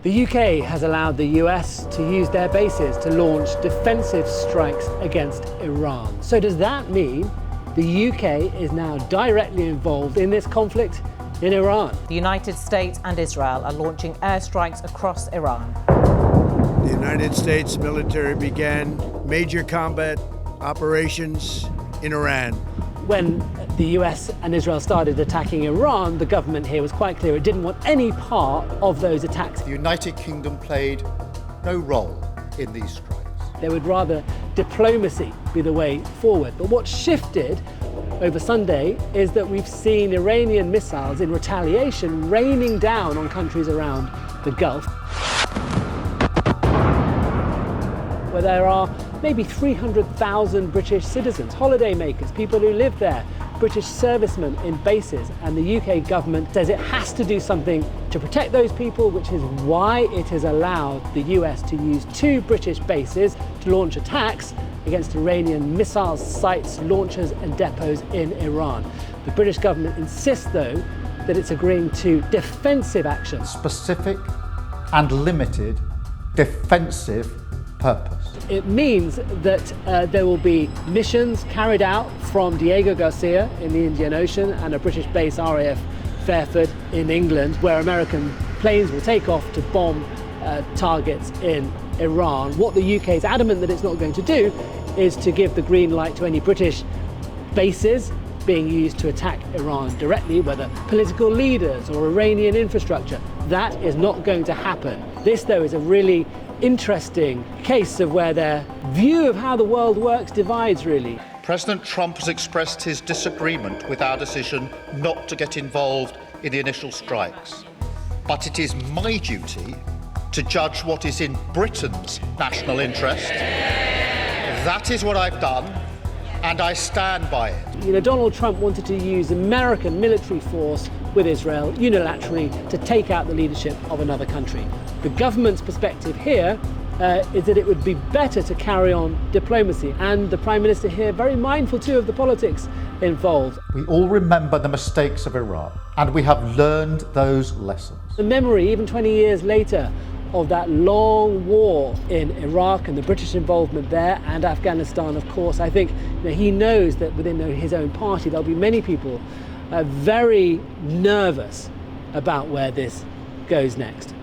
The UK has allowed the US to use their bases to launch defensive strikes against Iran. So does that mean the UK is now directly involved in this conflict in Iran? The United States and Israel are launching airstrikes across Iran. The United States military began major combat operations in Iran. When the US and Israel started attacking Iran, the government here was quite clear it didn't want any part of those attacks. The United Kingdom played no role in these strikes. They would rather diplomacy be the way forward. But what shifted over Sunday is that we've seen Iranian missiles in retaliation raining down on countries around the Gulf, where there are maybe 300,000 British citizens, holidaymakers, people who live there, British servicemen in bases, and the UK government says it has to do something to protect those people, which is why it has allowed the US to use 2 British bases to launch attacks against Iranian missile sites, launchers and depots in Iran. The British government insists, though, that it's agreeing to defensive action. Specific and limited defensive purpose. It means that there will be missions carried out from Diego Garcia in the Indian Ocean and a British base RAF Fairford in England, where American planes will take off to bomb targets in Iran. What the UK is adamant that it's not going to do is to give the green light to any British bases being used to attack Iran directly, whether political leaders or Iranian infrastructure. That is not going to happen. This, though, is a really interesting case of where their view of how the world works divides, really. President Trump has expressed his disagreement with our decision not to get involved in the initial strikes. But it is my duty to judge what is in Britain's national interest. That is what I've done, and I stand by it. You know, Donald Trump wanted to use American military force with Israel unilaterally to take out the leadership of another country. The government's perspective here is that it would be better to carry on diplomacy, and the Prime Minister here very mindful too of the politics involved. We all remember the mistakes of Iran, and we have learned those lessons. The memory, even 20 years later, of that long war in Iraq and the British involvement there, and Afghanistan, of course, I think he knows that within his own party there'll be many people very nervous about where this goes next.